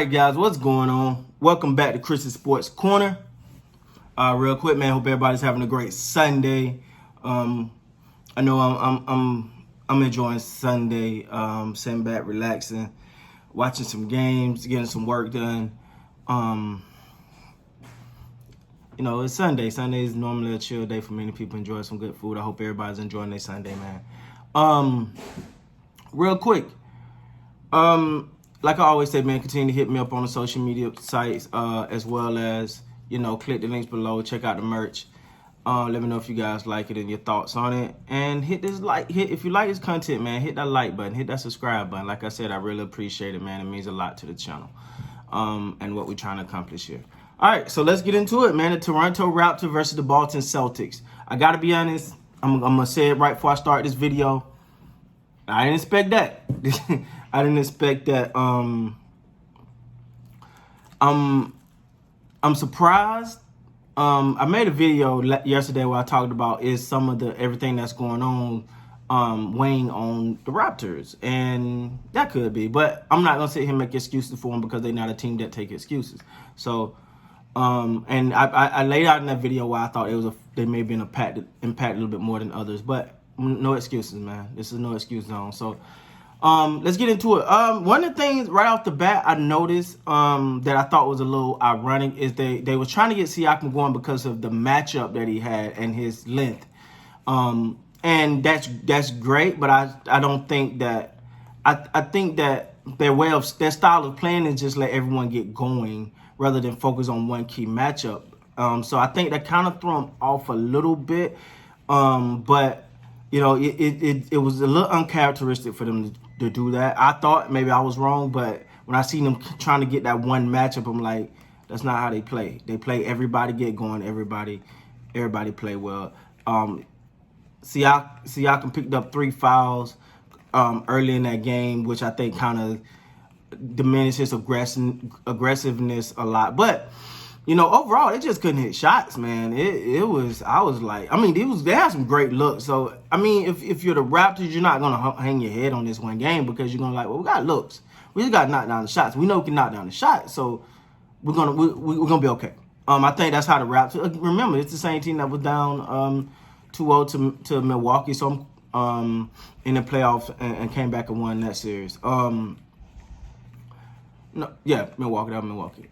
right, guys, what's going on? Welcome back to Chris's Sports Corner. Real quick, man. Hope everybody's having a great Sunday. I know I'm enjoying Sunday. Sitting back, relaxing, watching some games, getting some work done. It's Sunday. Sunday is normally a chill day for many people. Enjoy some good food. I hope everybody's enjoying their Sunday, man. Real quick. Like I always say, man, continue to hit me up on the social media sites, as well as, click the links below, check out the merch. Let me know if you guys like it and your thoughts on it. And hit this if you like this content, man, hit that like button, hit that subscribe button. Like I said, I really appreciate it, man. It means a lot to the channel, and what we're trying to accomplish here. All right, so let's get into it, man. The Toronto Raptors versus the Boston Celtics. I got to be honest. I'm going to say it right before I start this video. I didn't expect that. I didn't expect that. I'm surprised. I made a video yesterday where I talked about some of everything that's going on weighing on the Raptors, and that could be. But I'm not gonna sit here and make excuses for them because they're not a team that take excuses. So, and I laid out in that video why I thought they may have been impacted a little bit more than others, but no excuses, man. This is no excuse zone. So. Let's get into it. One of the things right off the bat I noticed that I thought was a little ironic is they were trying to get Siakam going because of the matchup that he had and his length. And that's great, but I don't think that I think that their style of playing is just let everyone get going rather than focus on one key matchup. So I think that kind of threw him off a little bit. But it was a little uncharacteristic for them to do that. I thought maybe I was wrong, but when I seen them trying to get that one matchup, I'm like, that's not how they play. They play everybody get going, everybody play well. Siakam picked up 3 fouls early in that game, which I think kind of diminished his aggressiveness a lot. But overall, they just couldn't hit shots, man. I was like, they had some great looks. So, if you're the Raptors, you're not going to hang your head on this one game because you're going to well, we got looks. We just got to knock down the shots. We know we can knock down the shots, so we're going to be okay. I think that's how the Raptors, remember, it's the same team that was down 2-0 to Milwaukee, so in the playoffs and came back and won that series. Milwaukee.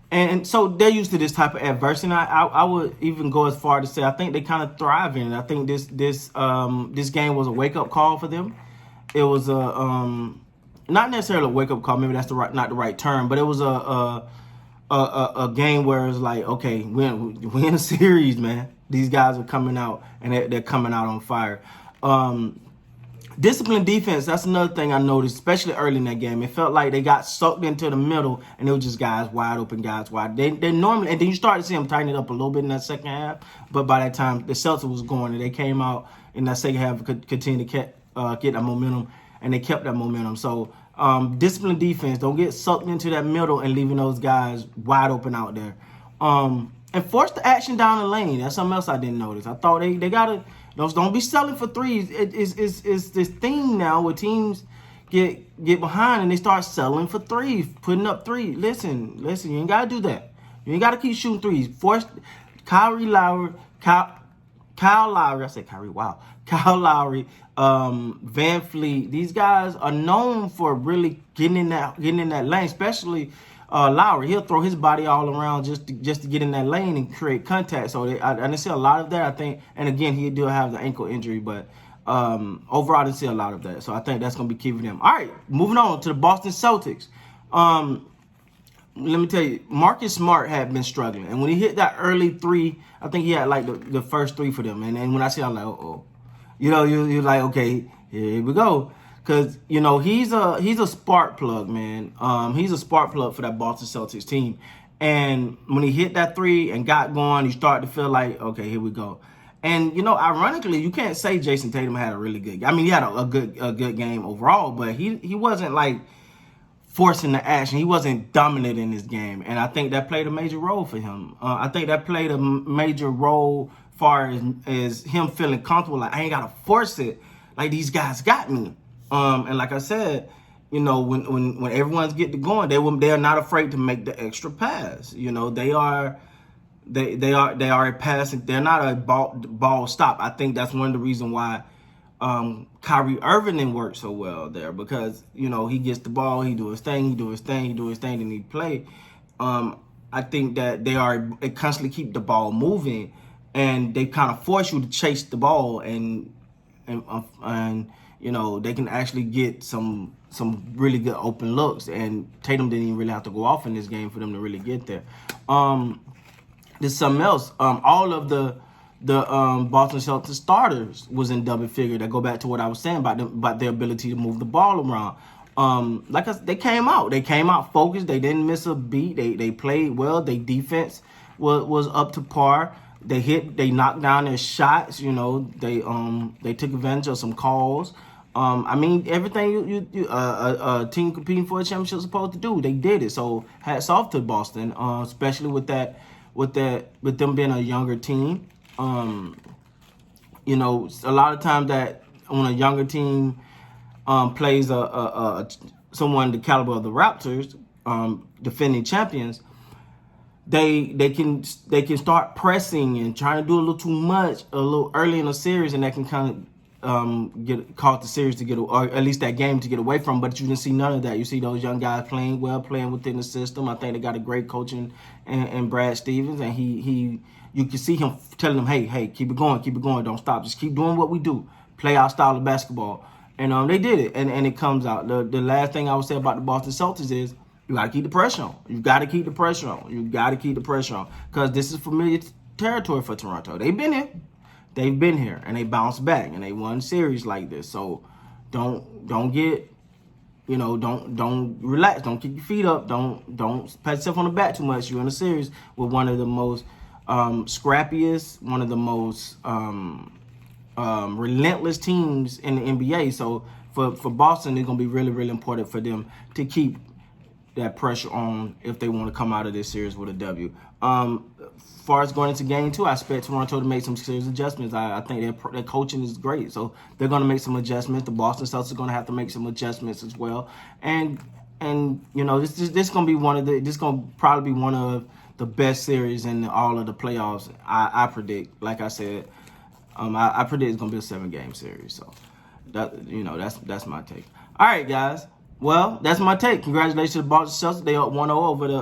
And so they're used to this type of adversity. And I would even go as far to say I think they kind of thrive in it. I think this game was a wake up call for them. It was not necessarily a wake up call. Maybe that's not the right term, but it was a game where it's like, okay, we're in a series, man. These guys are coming out and they're coming out on fire. Disciplined defense, that's another thing I noticed, especially early in that game. It felt like they got sucked into the middle, and it was just guys wide open, guys wide. They normally, and then you started to see them tighten it up a little bit in that second half, but by that time, the Celtics was going, and they came out in that second half and continued to get that momentum, and they kept that momentum. So, disciplined defense, don't get sucked into that middle and leaving those guys wide open out there. And force the action down the lane. That's something else I didn't notice. I thought they got to... Don't be selling for threes. It's this thing now where teams get behind and they start selling for threes, putting up threes. Listen, you ain't got to do that. You ain't got to keep shooting threes. Force Kyle Lowry, I said Kyrie, wow. Kyle Lowry, Van Fleet. These guys are known for really getting in that lane, especially Lowry. He'll throw his body all around just to get in that lane and create contact. So I didn't see a lot of that, I think. And again, he do have the ankle injury, but overall, I didn't see a lot of that. So I think that's going to be key for them. All right, moving on to the Boston Celtics. Let me tell you, Marcus Smart had been struggling. And when he hit that early 3, I think he had like the first 3 for them. And when I see it, I'm like, uh-oh. You're like, okay, here we go. Because, he's a spark plug, man. He's a spark plug for that Boston Celtics team. And when he hit that 3 and got going, you start to feel like, okay, here we go. And, ironically, you can't say Jason Tatum had a really good game. He had a good game overall, but he wasn't, like, forcing the action. He wasn't dominant in this game. And I think that played a major role for him. I think that played a major role as far as him feeling comfortable. Like, I ain't got to force it. Like, these guys got me. And like I said, you know, when everyone's getting going, they are not afraid to make the extra pass. You know, they are a passing. They're not a ball stop. I think that's one of the reasons why Kyrie Irving didn't work so well there, because you know he gets the ball, he do his thing, and he play. I think that they constantly keep the ball moving, and they kind of force you to chase the ball, and you know they can actually get some really good open looks. And Tatum didn't even really have to go off in this game for them to really get there. There's something else. All of the Boston Celtics starters was in double figure. That go back to what I was saying about their ability to move the ball around. They came out focused. They didn't miss a beat. They played well. Their defense was up to par. They knocked down their shots. You know, they took advantage of some calls. I mean, everything a team competing for a championship is supposed to do, they did it. So hats off to Boston, especially with them being a younger team. You know, a lot of times that when a younger team plays someone the caliber of the Raptors, defending champions, they can start pressing and trying to do a little too much a little early in the series, and that can kind of cause the series to get, or at least that game to get away from. But you didn't see none of that. You see those young guys playing well, playing within the system. I think they got a great coach in Brad Stevens, and you can see him telling them, hey, keep it going, don't stop, just keep doing what we do, play our style of basketball. And they did it, and it comes out. The last thing I would say about the Boston Celtics is you got to keep the pressure on. You got to keep the pressure on, because this is familiar territory for Toronto. They've been here, and they bounced back, and they won series like this. So don't get, you know, don't relax, don't keep your feet up, don't pat yourself on the back too much. You're in a series with one of the most scrappiest, one of the most relentless teams in the NBA. So for Boston, it's gonna be really, really important for them to keep that pressure on if they want to come out of this series with a W. As far as going into game 2, I expect Toronto to make some serious adjustments. I think their coaching is great, so they're going to make some adjustments. The Boston Celtics are going to have to make some adjustments as well. And you know, this is going to be this going to probably be one of the best series in all of the playoffs. I predict, like I said, I predict it's going to be a 7-game series. So that's my take. All right, guys. Well, that's my take. Congratulations to the Boston Celtics. They up 1-0 over the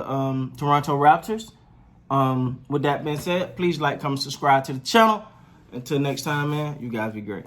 Toronto Raptors. With that being said, please like, comment, subscribe to the channel. Until next time, man, you guys be great.